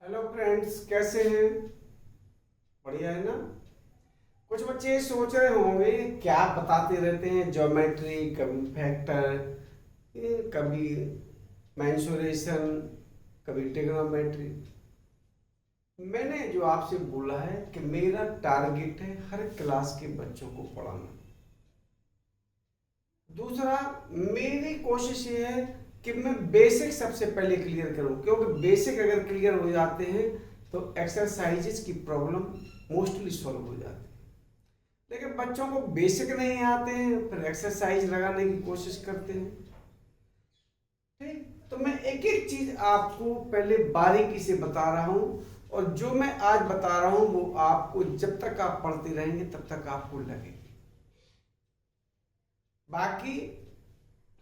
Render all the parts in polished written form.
Hello friends, कैसे हैं? बढ़िया है ना। कुछ बच्चे सोच रहे होंगे क्या बताते रहते हैं, ज्योमेट्री, कभी फैक्टर, कभी मेंसुरेशन, कभी ट्रिग्नोमेट्री। मैंने जो आपसे बोला है कि मेरा टारगेट है हर क्लास के बच्चों को पढ़ाना। दूसरा, मेरी कोशिश ये है कि मैं बेसिक सबसे पहले क्लियर करूं, क्योंकि बेसिक अगर क्लियर हो जाते हैं तो एक्सरसाइजेस की प्रॉब्लम मोस्टली सॉल्व हो जाती है। लेकिन बच्चों को बेसिक नहीं आते हैं, फिर एक्सरसाइज लगाने की कोशिश करते हैं। ठीक, तो मैं एक एक चीज आपको पहले बारीकी से बता रहा हूं, और जो मैं आज बता रहा हूं वो आपको जब तक आप पढ़ते रहेंगे तब तक आपको लगेगी। बाकी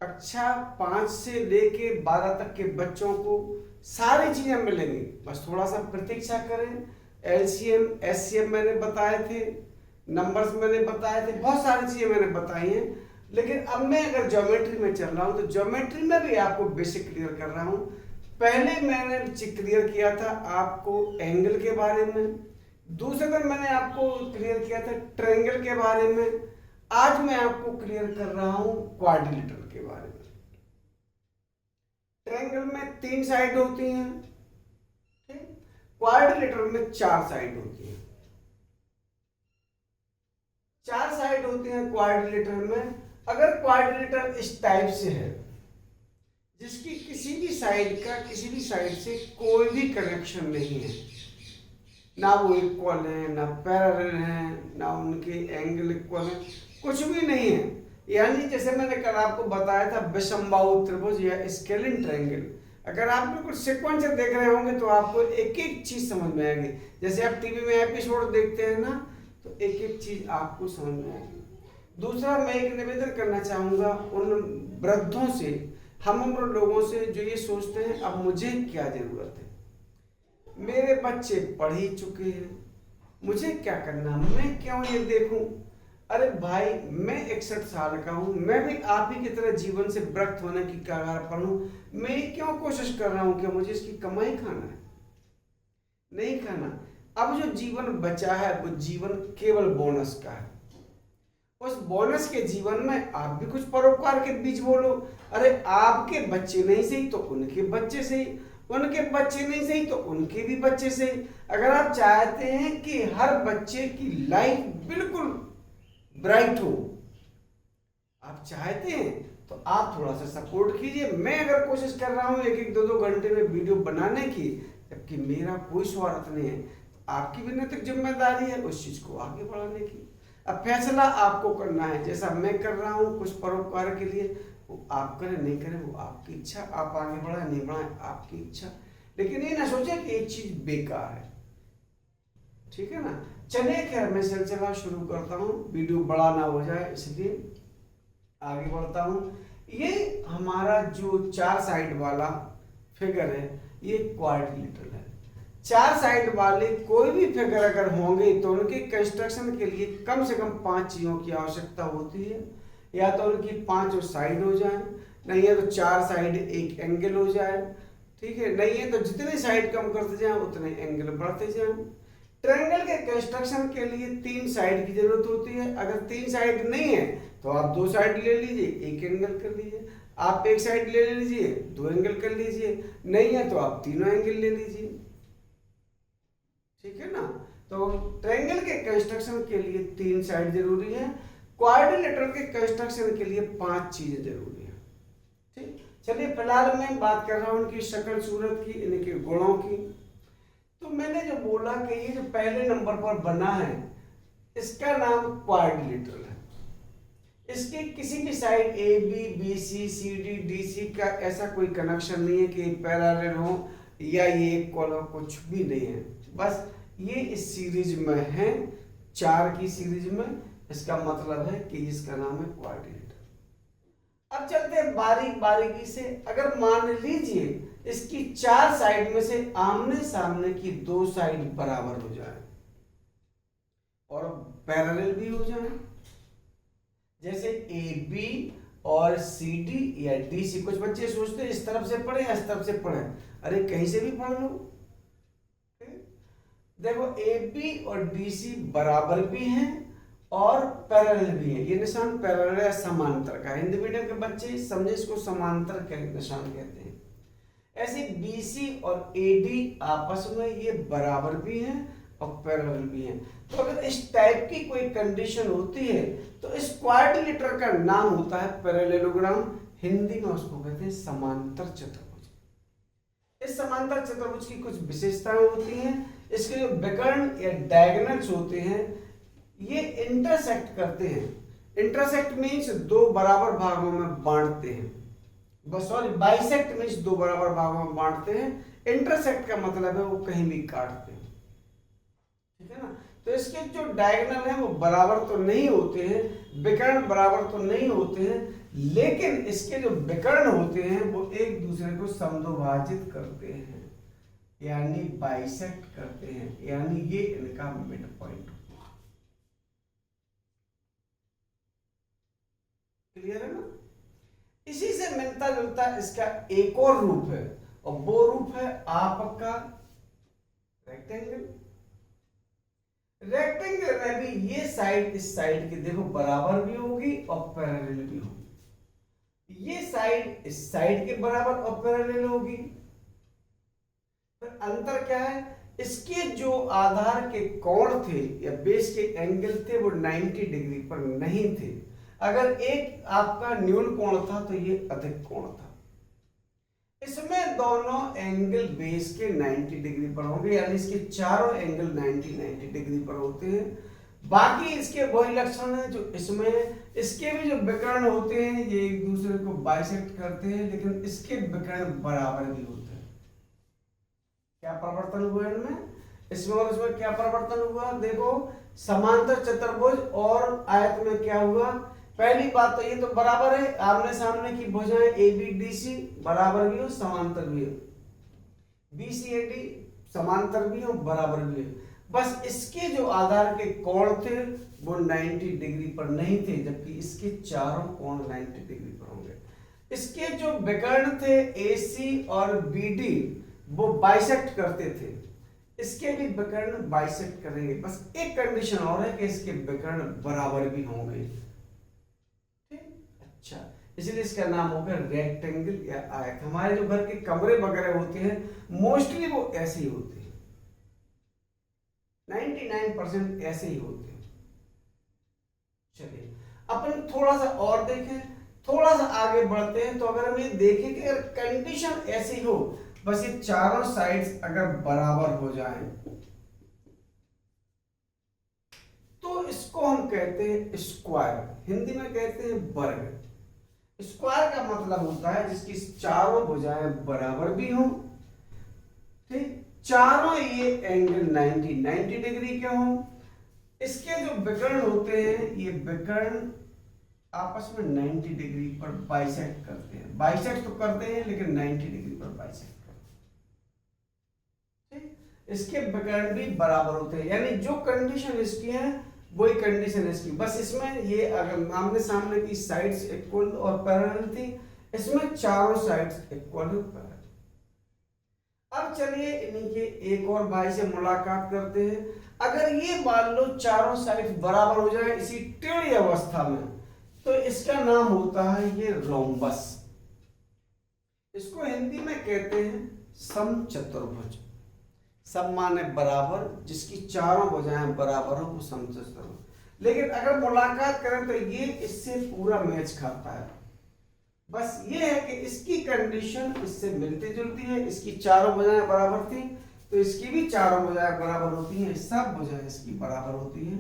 कक्षा 5 से लेके 12 तक के बच्चों को सारी चीजें मिलेंगी, बस थोड़ा सा प्रतीक्षा करें। एलसीएम एससीएम मैंने बताए थे, नंबर्स मैंने बताए थे, बहुत सारी चीजें मैंने बताई हैं। लेकिन अब मैं अगर ज्योमेट्री में चल रहा हूं तो ज्योमेट्री में भी आपको बेसिक क्लियर कर रहा हूं। पहले मैंने क्लियर किया था आपको एंगल के बारे में, दूसरे दिन मैंने आपको क्लियर किया था ट्रायंगल के बारे में, आज मैं आपको क्लियर कर रहा हूं क्वाड्रिलेटरल के बारे में। ट्रायंगल में 3 साइड होती हैं, ठीक। क्वाड्रिलेटरल में 4 साइड होती हैं। 4 साइड होती हैं क्वाड्रिलेटरल में। अगर क्वाड्रिलेटरल इस टाइप से है जिसकी किसी भी साइड से कोई भी कनेक्शन नहीं है, ना वो इक्वल है, ना पैरेलल है, ना उनके एंगल इक्वल है, कुछ भी नहीं है, यानी जैसे मैंने कल आपको बताया था विषमबाहु त्रिभुज या स्केलिन ट्रायंगल। अगर आप बिल्कुल सीक्वेंस से देख रहे होंगे तो आपको एक एक चीज समझ में आएगी। जैसे आप टीवी में एपिसोड देखते हैं ना, तो एक एक चीज आपको समझ में आएगी। दूसरा, मैं एक निवेदन करना चाहूंगा उन वृद्धों से, हम उन लोगों से जो ये सोचते हैं अब मुझे क्या जरूरत है, मेरे बच्चे पढ़ ही चुके हैं, मुझे क्या करना, मैं क्यों ये देखूं। अरे भाई, मैं 61 साल का हूं, मैं भी आप ही की तरह जीवन से विरक्त होने की कगार पर हूं। मैं क्यों कोशिश कर रहा हूं कि मुझे इसकी कमाई खाना है? नहीं खाना। अब जो जीवन बचा है वो जीवन केवल बोनस का है। उस बोनस के जीवन में आप भी कुछ परोपकार के बीज बोलो। अरे आपके बच्चे नहीं सही तो उनके बच्चे सही, उनके बच्चे नहीं सही तो उनके भी बच्चे सही। अगर आप चाहते हैं कि हर बच्चे की लाइफ बिल्कुल ब्राइट हो, आप चाहते हैं तो आप थोड़ा सा सपोर्ट कीजिए। मैं अगर कोशिश कर रहा हूं एक एक दो दो घंटे में वीडियो बनाने की, जबकि मेरा कोई स्वार्थ नहीं है, आपकी भी नैतिक जिम्मेदारी है उस चीज को आगे बढ़ाने की। अब फैसला आपको करना है, जैसा मैं कर रहा हूं कुछ परोपकार के लिए, वो आप करें नहीं करें वो आपकी इच्छा, आप आगे बढ़ाए नहीं बढ़ाए आपकी इच्छा। लेकिन ये ना सोचे कि एक चीज बेकार है, ठीक है ना। चलिए खैर, मैं सिलसिला शुरू करता हूँ, वीडियो बड़ा ना हो जाए इसलिए आगे बढ़ता हूँ। ये हमारा जो 4 साइड वाला फिगर है ये क्वाड्रिलेटरल है। 4 साइड वाले कोई भी फिगर अगर होंगे तो उनके कंस्ट्रक्शन के लिए कम से कम 5 चीजों की आवश्यकता होती है। या तो उनकी 5 साइड हो जाए, नहीं है तो 4 साइड एक एंगल हो जाए, ठीक है, नहीं है तो जितने साइड कम करते जाएं उतने एंगल बढ़ते जाएं। ट्रायंगल के कंस्ट्रक्शन के लिए 3 साइड की जरूरत होती है। अगर 3 साइड नहीं है तो आप 2 साइड ले लीजिए, एक एंगल कर लीजिए। आप एक साइड ले लीजिए, 2 एंगल कर लीजिए। नहीं है तो आप तीनों एंगल ले लीजिए, ठीक है ना। तो ट्रायंगल के कंस्ट्रक्शन के लिए 3 साइड जरूरी है, क्वाड्रिलेटरल के कंस्ट्रक्शन के लिए 5 चीजें जरूरी है, ठीक। चलिए फिलहाल मैं बात कर रहा हूं उनकी शक्ल सूरत की, इनके गुणों की। तो मैंने जो बोला कि ये जो पहले नंबर पर बना है इसका नाम क्वाड्रिलेटरल है। इसके किसी भी side A B B C C D D C का ऐसा कोई कनेक्शन नहीं है कि पैरेलल हो या ये इक्वल हो, कुछ भी नहीं है। बस ये इस सीरीज में है, 4 की सीरीज में, इसका मतलब है कि इसका नाम है क्वाड्रिलेटरल। अब चलते हैं बारीक बारीकी से। अगर मान लीजिए इसकी 4 साइड में से आमने सामने की 2 साइड बराबर हो जाए और पैरेलल भी हो जाए, जैसे ए बी और सी डी या डी सी। कुछ बच्चे सोचते हैं इस तरफ से पढ़े या इस तरफ से पढ़े, अरे कहीं से भी पढ़ लो, देखो AB और BC बराबर भी हैं और पैरेलल भी है। ये निशान पैरेलल या समांतर का, हिंदी मीडियम के बच्चे समझे इसको समांतर के निशान कहते हैं। ऐसे BC और AD आपस में ये बराबर भी हैं और पैरेलल भी हैं। तो अगर इस टाइप की कोई कंडीशन होती है तो इस क्वाड्रिलेटरल का नाम होता है पैरेललोग्राम, हिंदी में उसको कहते हैं समांतर चतुर्भुज। इस समांतर चतुर्भुज की कुछ विशेषताएं होती हैं। इसके जो विकर्ण या डायगोनल्स होते हैं ये इंटरसेक्ट करते हैं। इंटरसेक्ट मीन्स दो बराबर भागों में बांटते हैं, बस सॉरी बाइसेक्ट मीन्स दो बराबर भागों में बांटते हैं। इंटरसेक्ट का मतलब है वो कहीं भी काटते हैं, ठीक है ना। तो इसके जो डायगोनल है वो बराबर तो नहीं होते हैं, विकर्ण बराबर तो नहीं होते हैं, लेकिन इसके जो विकर्ण होते हैं वो एक दूसरे को समद्विभाजित करते हैं, यानी बाइसेक्ट करते हैं, यानी ये इनका मिड पॉइंट। क्लियर है ना। इसी से मिलता जुलता इसका एक और रूप है और वो रूप है आपका रेक्टेंगल। रेक्टेंगल में भी ये साइड इस साइड की देखो बराबर भी होगी और पैरेलल भी होगी। ये साइड इस साइड के बराबर और पैरेलल होगी। पर अंतर क्या है, इसके जो आधार के कोण थे या बेस के एंगल थे वो 90 डिग्री पर नहीं थे। अगर एक आपका न्यून कोण था तो ये अधिक कोण था। इसमें दोनों एंगल बेस के 90 डिग्री पर होंगे, यानी इसके चारों एंगल 90 डिग्री पर होते हैं। बाकी इसके वही लक्षण है जो इसमें, इसके भी जो विकर्ण होते हैं ये एक दूसरे को बाइसेक्ट करते हैं, लेकिन इसके विकर्ण बराबर भी होते हैं। क्या परिवर्तन हुआ इनमें, इसमें और इसमें क्या परिवर्तन हुआ, देखो समांतर चतुर्भुज और आयत में क्या हुआ। पहली बात तो ये तो बराबर है, आमने सामने की भुजाएं ABDC बराबर भी हो समांतर भी हो, BCAD समांतर भी हो बराबर भी हो। बस इसके जो आधार के कोण थे वो 90 डिग्री पर नहीं थे, जबकि इसके चारों कोण 90 डिग्री पर होंगे। इसके जो विकर्ण थे AC और BD वो बाइसेक्ट करते थे, इसके भी विकर्ण बाइसेक्ट करेंगे। बस एक कंडीशन और है कि इसके विकर्ण बराबर भी होंगे। अच्छा, इसलिए इसका नाम हो गया रेक्टेंगल या आयत। हमारे जो घर के कमरे वगैरह होते हैं मोस्टली वो ऐसे ही होते हैं, 99% ऐसे ही होते हैं। चलिए अपन थोड़ा सा और देखें, थोड़ा सा आगे बढ़ते हैं। तो अगर हम ये देखें कि अगर कंडीशन ऐसी हो, बस ये चारों साइड्स अगर बराबर हो जाएं तो इसको हम कहते हैं स्क्वायर, हिंदी में कहते हैं वर्ग। स्क्वायर का मतलब होता है जिसकी चारों भुजाएं बराबर भी हों, ठीक, चारों ये एंगल 90 डिग्री के हों। इसके जो विकर्ण होते हैं ये विकर्ण आपस में 90 डिग्री पर बाइसेक्ट करते हैं। बाइसेक्ट तो करते हैं लेकिन 90 डिग्री पर बाइसेक्ट करते हैं, ठीक। इसके विकर्ण भी बराबर होते हैं, यानी जो कंडीशन इसकी है वही कंडीशन है इसकी। बस इसमें ये अगर आमने सामने की साइड्स इक्वल और पैरेलल थी, इसमें चारों साइड्स इक्वल और पैरेलल। अब चलिए इन्हीं के एक और भाई से मुलाकात करते हैं। अगर ये मान लो चारों साइड्स बराबर हो जाए इसी टेढ़ी अवस्था में, तो इसका नाम होता है ये रोम्बस। इसको हिंदी में कहते हैं समचतुर्भुज। सम माने बराबर, जिसकी चारों भुजाएं बराबर हो वो समचतुर्भुज। लेकिन अगर मुलाकात करें तो ये इससे पूरा मैच खाता है। बस ये है कि इसकी कंडीशन इससे मिलती जुलती है। इसकी चारों भुजाएं बराबर थी तो इसकी भी चारों भुजाएं बराबर होती हैं, सब भुजाएं इसकी बराबर होती हैं।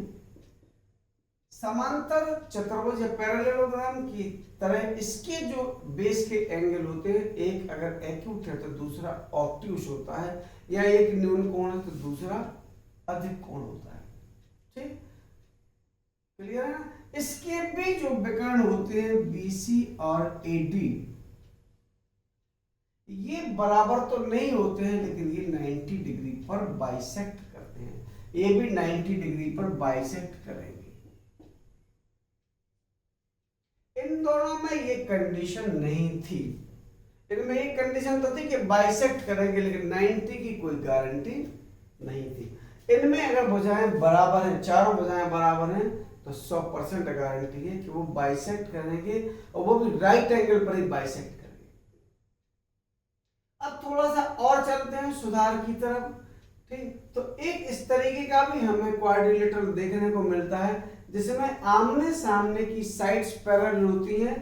समांतर चतुर्भुज या पैरेललोग्राम की तरह इसके जो बेस के एंगल होते हैं, एक अगर एक्यूट है तो दूसरा ऑब्ट्यूस होता है, या एक न्यून कोण है तो दूसरा अधिक कोण होता है, ठीक, क्लियर है ना। इसके भी जो विकर्ण होते हैं BC और AD ये बराबर तो नहीं होते हैं, लेकिन ये 90 डिग्री पर बाइसेक्ट करते हैं, ये भी 90 डिग्री पर बाइसेक्ट करेंगे। इन दोनों में ये कंडीशन नहीं थी, इनमें एक कंडीशन तो थी कि बाइसेक्ट करेंगे, लेकिन 90 की कोई गारंटी नहीं थी। इनमें अगर भुजाएं बराबर हैं, चारों भुजाएं बराबर हैं, तो 100% गारंटी है कि वो बाइसेक्ट करेंगे, और वो भी राइट एंगल पर ही बाइसेक्ट करेंगे। अब थोड़ा सा और चलते हैं सुधार की तरफ। ठीक, तो एक इस तरीके का भी हमें क्वाड्रिलेटरल देखने को मिलता है जिसमें आमने सामने की साइड्स पैरेलल होती हैं,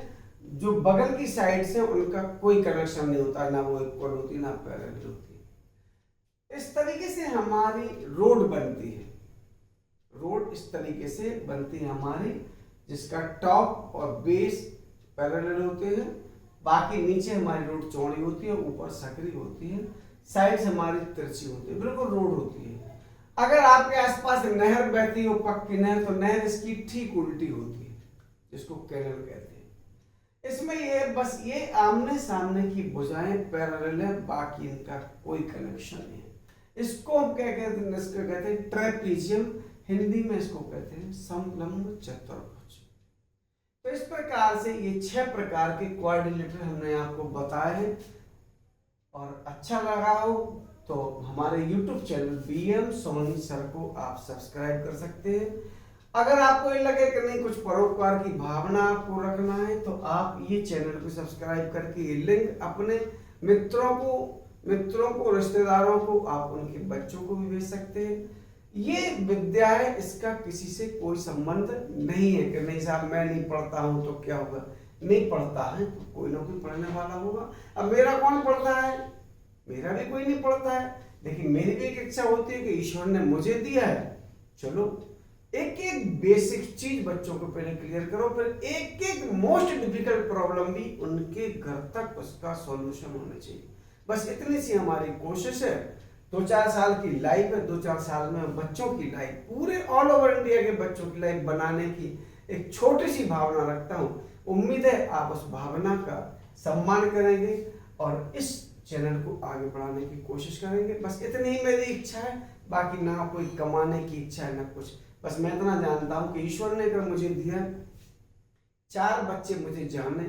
जो बगल की साइड से उनका कोई कनेक्शन नहीं होता, ना वो इक्वल होती ना पैरेलल होती। इस तरीके से हमारी रोड बनती है। रोड इस तरीके से बनती है हमारी, जिसका टॉप और बेस पैरेलल होते हैं, बाकी नीचे हमारी रोड चौड़ी होती है, ऊपर सकरी होती है, साइड्स हमारी तिरछी होती है, बिल्कुल रोड होती है। अगर आपके आसपास नहर बहती हो, पक्की नहर, तो नहर इसकी ठीक उल्टी होती है, जिसको कैनल कहते हैं। इसमें ये बस ये आमने सामने की भुजाएं पैरेलल है, बाकी इनका कोई कनेक्शन नहीं है। इसको हम क्या कहते हैं, इसको कहते हैं ट्रेपीजियम, हिंदी में इसको कहते हैं समलंब चतुर्भुज। तो इस प्रकार से ये 6 प्रकार के क्वाड्रिलेटरल हमने आपको बताए हैं, और अच्छा लगा हो तो हमारे YouTube channel BM Soni sir को आप सब्सक्राइब कर सकते हैं। अगर आपको ये लगे कि नहीं कुछ परोपकार की भावना आपको रखना है, तो आप ये चैनल को सब्सक्राइब करके ये लिंक अपने मित्रों को रिश्तेदारों को, आप उनके बच्चों को भी भेज सकते हैं। ये विद्या है, इसका किसी से कोई संबंध नहीं है कि नहीं साहब मैं नहीं पढ़ता हूं तो क्या होगा। नहीं पढ़ता है तो कोई ना कोई पढ़ने वाला होगा। अब मेरा कौन पढ़ता है, मेरा भी कोई नहीं पढ़ता है, लेकिन मेरी भी एक इच्छा होती है कि ईश्वर ने मुझे दिया है, चलो एक एक बेसिक चीज बच्चों को पहले क्लियर करो, फिर एक एक मोस्ट डिफिकल्ट प्रॉब्लम भी उनके घर तक उसका सॉल्यूशन होना चाहिए। बस इतनी सी हमारी कोशिश है। 2-4 साल की लाइफ है, 2-4 साल में बच्चों की लाइफ, पूरे ऑल ओवर इंडिया के बच्चों की लाइफ बनाने की एक छोटी सी भावना रखता हूँ। उम्मीद है आप उस भावना का सम्मान करेंगे और इस चैनल को आगे बढ़ाने की कोशिश करेंगे। बस इतनी ही मेरी इच्छा है, बाकी ना कोई कमाने की इच्छा है ना कुछ। बस मैं इतना जानता हूँ कि ईश्वर ने अगर मुझे दिया 4 बच्चे मुझे जाने,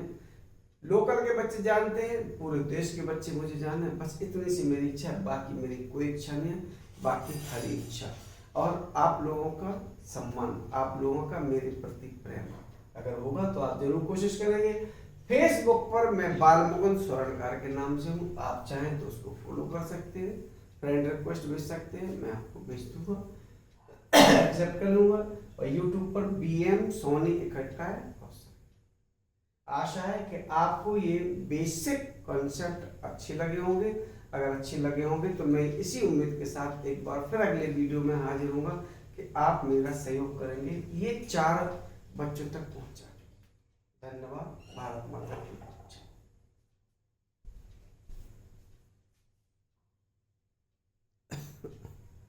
लोकल के बच्चे जानते हैं, पूरे देश के बच्चे मुझे जाने, बस इतनी सी मेरी इच्छा है, बाकी मेरी कोई इच्छा नहीं है। बाकी हरी इच्छा और आप लोगों का सम्मान, आप लोगों का मेरे प्रति प्रेम अगर होगा तो आप जरूर कोशिश करेंगे। फेसबुक पर मैं बालमुकुंद स्वर्णकार के नाम से हूँ, आप चाहें तो उसको फॉलो कर सकते हैं, फ्रेंड रिक्वेस्ट भेज सकते हैं, मैं आपको भेज दूंगा, एक्सेप्ट कर लूंगा। और यूट्यूब पर BM सोनी इकट्ठा है। आशा है कि आपको ये बेसिक कॉन्सेप्ट अच्छे लगे होंगे। अगर अच्छे लगे होंगे तो मैं इसी उम्मीद के साथ एक बार फिर अगले वीडियो में हाजिर होऊंगा कि आप मेरा सहयोग करेंगे ये 4 बच्चों तक पहुंचा। धन्यवाद। भारत माता की।